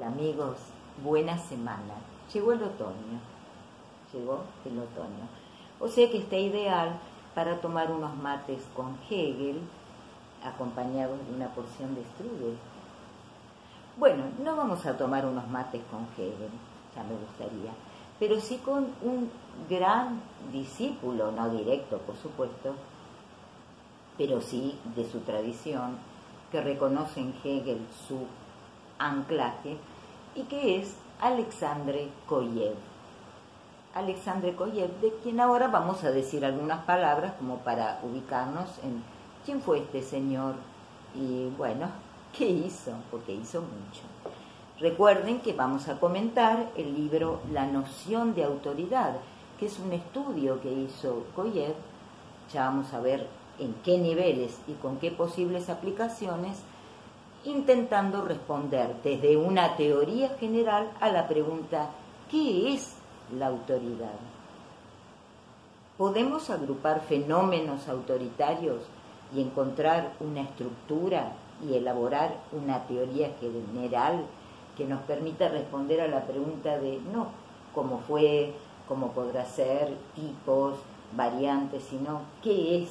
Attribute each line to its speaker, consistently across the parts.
Speaker 1: Hola amigos, buena semana. Llegó el otoño, O sea que está ideal para tomar unos mates con Hegel, acompañados de una porción de strudel. Bueno, no vamos a tomar unos mates con Hegel, ya me gustaría, pero sí con un gran discípulo, no directo por supuesto, pero sí de su tradición, que reconoce en Hegel su anclaje y que es Alexandre Kojev. Alexandre Kojev, de quien ahora vamos a decir algunas palabras como para ubicarnos en quién fue este señor y bueno, qué hizo, porque hizo mucho. Recuerden que vamos a comentar el libro La noción de autoridad, que es un estudio que hizo Kojev. Ya vamos a ver en qué niveles y con qué posibles aplicaciones, intentando responder desde una teoría general a la pregunta ¿qué es la autoridad? ¿Podemos agrupar fenómenos autoritarios y encontrar una estructura y elaborar una teoría general que nos permita responder a la pregunta de no cómo fue, cómo podrá ser, tipos, variantes, sino qué es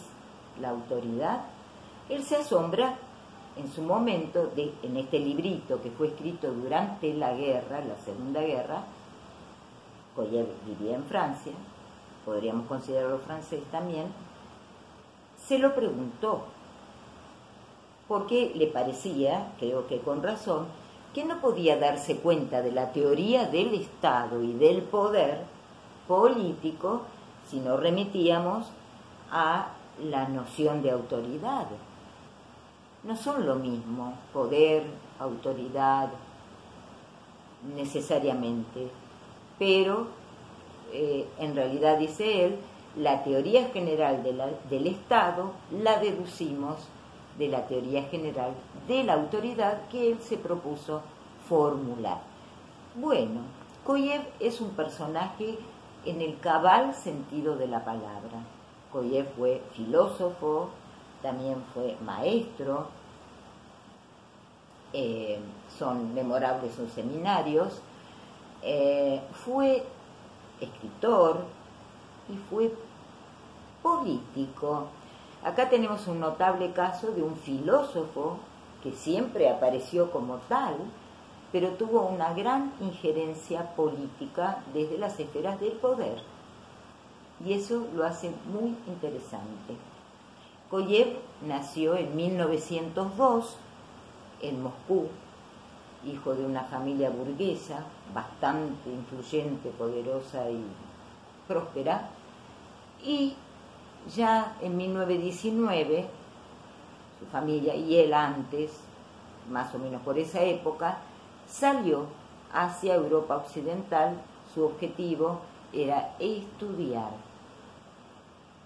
Speaker 1: la autoridad? Él se asombra en su momento, en este librito que fue escrito durante la guerra, la Segunda Guerra. Kojev vivía en Francia, podríamos considerarlo francés también. Se lo preguntó porque le parecía, creo que con razón, que no podía darse cuenta de la teoría del Estado y del poder político si no remitíamos a la noción de autoridad. No son lo mismo poder, autoridad, necesariamente, pero en realidad, dice él, la teoría general del Estado la deducimos de la teoría general de la autoridad que él se propuso formular. Bueno, Kojev es un personaje en el cabal sentido de la palabra. Kojev fue filósofo, también fue maestro, son memorables sus seminarios, fue escritor y fue político. Acá tenemos un notable caso de un filósofo que siempre apareció como tal, pero tuvo una gran injerencia política desde las esferas del poder. Y eso lo hace muy interesante. Kojev nació en 1902 en Moscú, hijo de una familia burguesa bastante influyente, poderosa y próspera, y ya en 1919 su familia y él antes, más o menos por esa época, salió hacia Europa Occidental. Su objetivo era estudiar.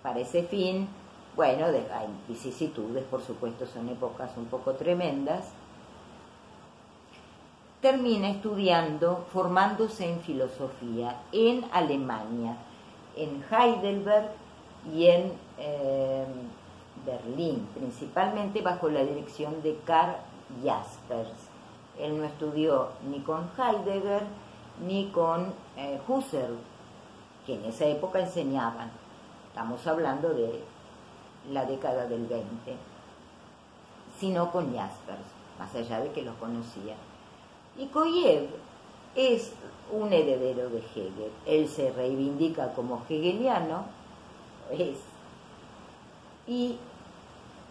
Speaker 1: Para ese fin, bueno, hay vicisitudes, por supuesto, son épocas un poco tremendas. Termina estudiando, formándose en filosofía en Alemania, en Heidelberg y en Berlín, principalmente bajo la dirección de Karl Jaspers. Él no estudió ni con Heidegger ni con Husserl, que en esa época enseñaban. Estamos hablando de la década del 20, sino con Jaspers, más allá de que los conocía. Y Kojev es un heredero de Hegel. Él se reivindica como hegeliano, y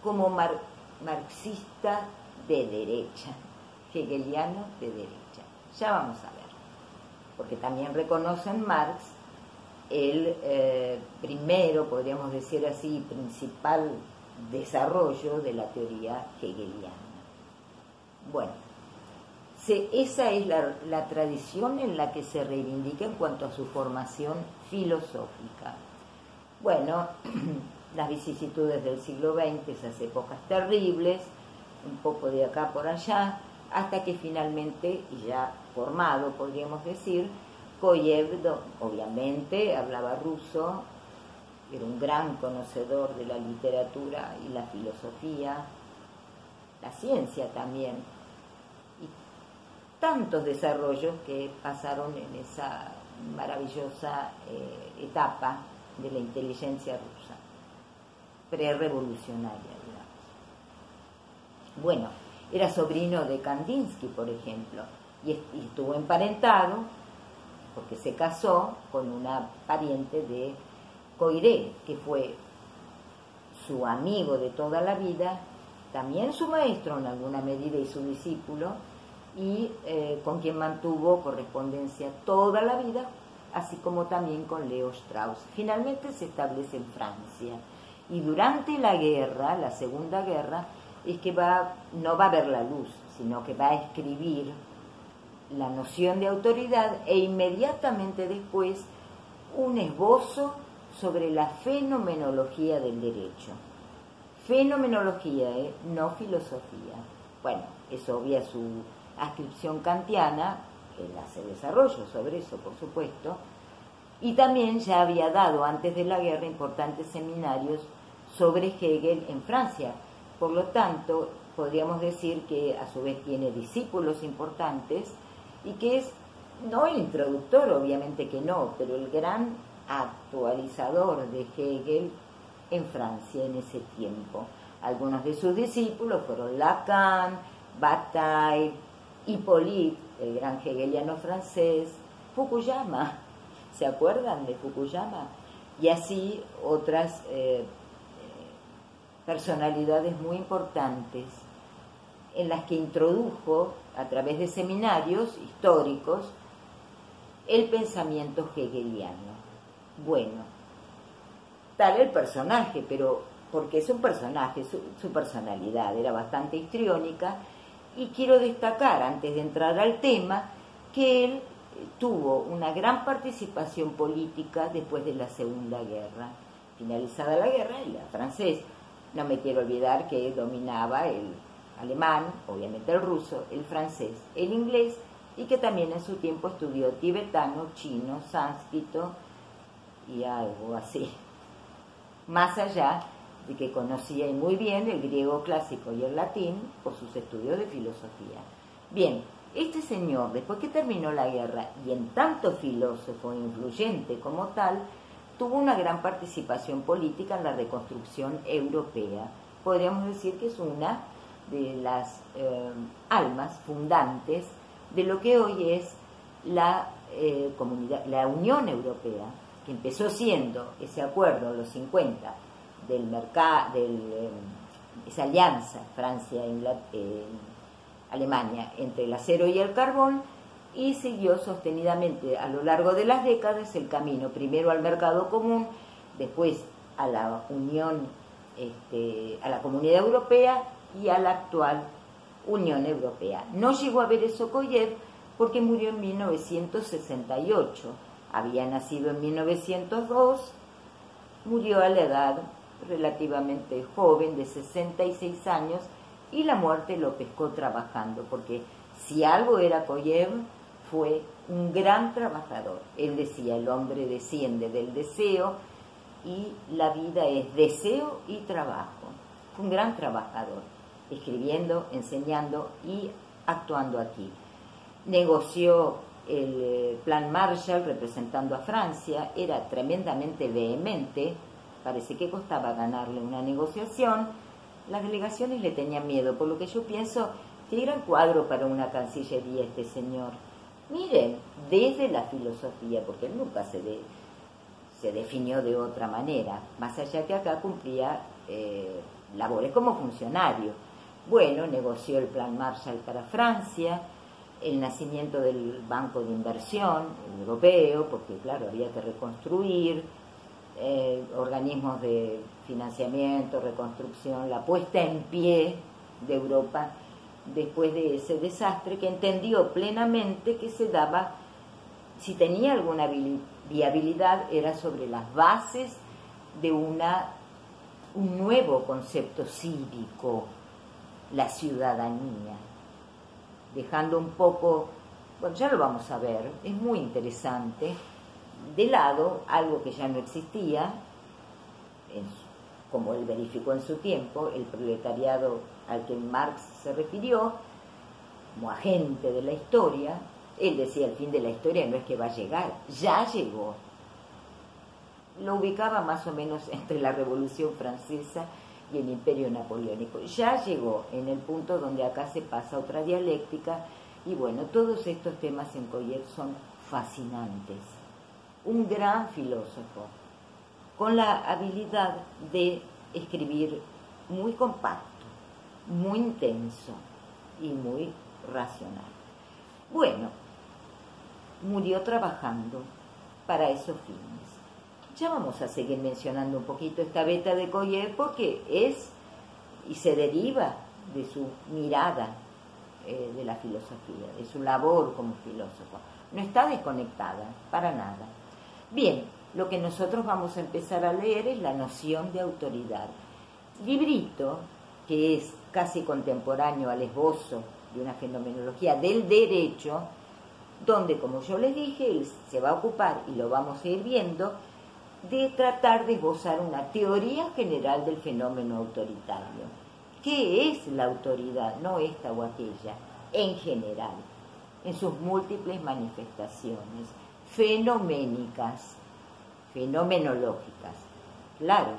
Speaker 1: como marxista de derecha, hegeliano de derecha. Ya vamos a ver, porque también reconocen Marx el primero, podríamos decir así, principal desarrollo de la teoría hegeliana. Bueno, esa es la tradición en la que se reivindica en cuanto a su formación filosófica. Bueno, las vicisitudes del siglo XX, esas épocas terribles, un poco de acá por allá, hasta que finalmente, ya formado, podríamos decir, Kojev, obviamente, hablaba ruso, era un gran conocedor de la literatura y la filosofía, la ciencia también. tantos desarrollos que pasaron en esa maravillosa etapa de la inteligencia rusa, prerevolucionaria, digamos. Bueno, era sobrino de Kandinsky, por ejemplo, y estuvo emparentado, porque se casó con una pariente de Coiré, que fue su amigo de toda la vida, también su maestro en alguna medida y su discípulo, y con quien mantuvo correspondencia toda la vida, así como también con Leo Strauss. Finalmente se establece en Francia, y durante la guerra, la Segunda Guerra, es que no va a ver la luz, sino que va a escribir la noción de autoridad e inmediatamente después un esbozo sobre la fenomenología del derecho. Fenomenología, no filosofía. Bueno, es obvia su adscripción kantiana, él hace desarrollo sobre eso, por supuesto, y también ya había dado antes de la guerra importantes seminarios sobre Hegel en Francia. Por lo tanto, podríamos decir que a su vez tiene discípulos importantes y que es, no el introductor, obviamente que no, pero el gran actualizador de Hegel en Francia en ese tiempo. Algunos de sus discípulos fueron Lacan, Bataille, Hippolyte, el gran hegeliano francés, Fukuyama, ¿se acuerdan de Fukuyama? Y así otras personalidades muy importantes en las que introdujo a través de seminarios históricos el pensamiento hegeliano. Bueno, tal el personaje, pero porque es un personaje, su personalidad era bastante histriónica, y quiero destacar, antes de entrar al tema, que él tuvo una gran participación política después de la Segunda Guerra. Finalizada la guerra, y la francesa, no me quiero olvidar que dominaba el alemán, obviamente el ruso, el francés, el inglés, y que también en su tiempo estudió tibetano, chino, sánscrito y algo así. Más allá de que conocía muy bien el griego clásico y el latín por sus estudios de filosofía. Bien, este señor, después que terminó la guerra, y en tanto filósofo e influyente como tal, tuvo una gran participación política en la reconstrucción europea. Podríamos decir que es una de las almas fundantes de lo que hoy es la Unión Europea, que empezó siendo ese acuerdo en los 50 del mercado, esa alianza Francia-Alemania entre el acero y el carbón, y siguió sostenidamente a lo largo de las décadas el camino, primero al mercado común, después a la Unión, a la Comunidad Europea y a la actual Unión Europea. No llegó a ver eso Koyev porque murió en 1968. Había nacido en 1902, murió a la edad relativamente joven, de 66 años, y la muerte lo pescó trabajando, porque si algo era Koyev, fue un gran trabajador. Él decía, el hombre desciende del deseo y la vida es deseo y trabajo. Fue un gran trabajador, escribiendo, enseñando y actuando aquí. Negoció el Plan Marshall representando a Francia, era tremendamente vehemente, parece que costaba ganarle una negociación. Las delegaciones le tenían miedo, por lo que yo pienso que era el cuadro para una cancillería este señor. Miren, desde la filosofía, porque él nunca se definió de otra manera, más allá que acá cumplía labores como funcionario. Bueno, negoció el Plan Marshall para Francia, el nacimiento del Banco de Inversión Europeo, porque claro, había que reconstruir, organismos de financiamiento, reconstrucción, la puesta en pie de Europa después de ese desastre, que entendió plenamente que se daba, si tenía alguna viabilidad, era sobre las bases de un nuevo concepto cívico, la ciudadanía, dejando un poco, bueno, ya lo vamos a ver, es muy interesante, de lado algo que ya no existía, como él verificó en su tiempo, el proletariado al que Marx se refirió, como agente de la historia. Él decía, el fin de la historia no es que va a llegar, ya llegó. Lo ubicaba más o menos entre la Revolución Francesa y el Imperio Napoleónico. Ya llegó en el punto donde acá se pasa otra dialéctica, y bueno, todos estos temas en Koyev son fascinantes. Un gran filósofo, con la habilidad de escribir muy compacto, muy intenso y muy racional. Bueno, murió trabajando para esos fines. Ya vamos a seguir mencionando un poquito esta beta de Koyev porque es y se deriva de su mirada de la filosofía, de su labor como filósofo. No está desconectada, para nada. Bien, lo que nosotros vamos a empezar a leer es La noción de autoridad. Librito que es casi contemporáneo al esbozo de una fenomenología del derecho, donde, como yo les dije, él se va a ocupar, y lo vamos a ir viendo, de tratar de esbozar una teoría general del fenómeno autoritario. ¿Qué es la autoridad? No esta o aquella, en general, en sus múltiples manifestaciones, fenoménicas, fenomenológicas. Claro,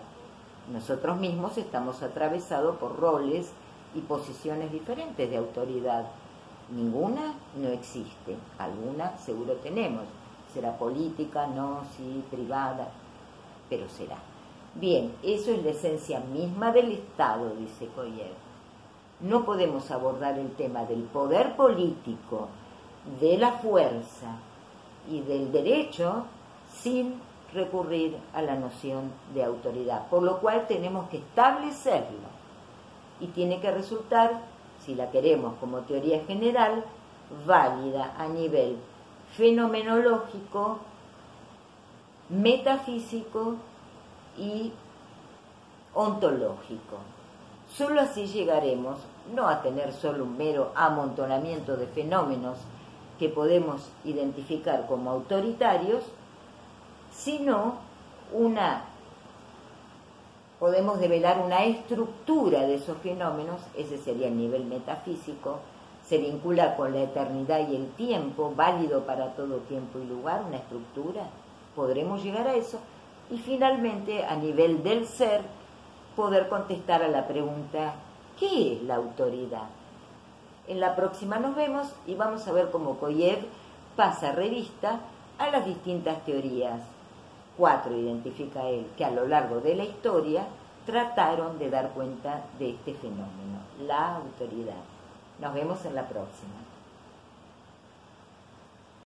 Speaker 1: nosotros mismos estamos atravesados por roles y posiciones diferentes de autoridad. Ninguna no existe, alguna seguro tenemos. Será política, no, sí, privada, pero será. Bien, eso es la esencia misma del Estado, dice Koyev. No podemos abordar el tema del poder político, de la fuerza y del derecho sin recurrir a la noción de autoridad, por lo cual tenemos que establecerla, y tiene que resultar, si la queremos como teoría general, válida a nivel fenomenológico, metafísico y ontológico. Solo así llegaremos no a tener solo un mero amontonamiento de fenómenos que podemos identificar como autoritarios, sino podemos develar una estructura de esos fenómenos. Ese sería el nivel metafísico, se vincula con la eternidad y el tiempo, válido para todo tiempo y lugar, una estructura, podremos llegar a eso, y finalmente a nivel del ser, poder contestar a la pregunta, ¿qué es la autoridad? En la próxima nos vemos y vamos a ver cómo Koyev pasa revista a las distintas teorías. 4 identifica él, que a lo largo de la historia trataron de dar cuenta de este fenómeno, la autoridad. Nos vemos en la próxima.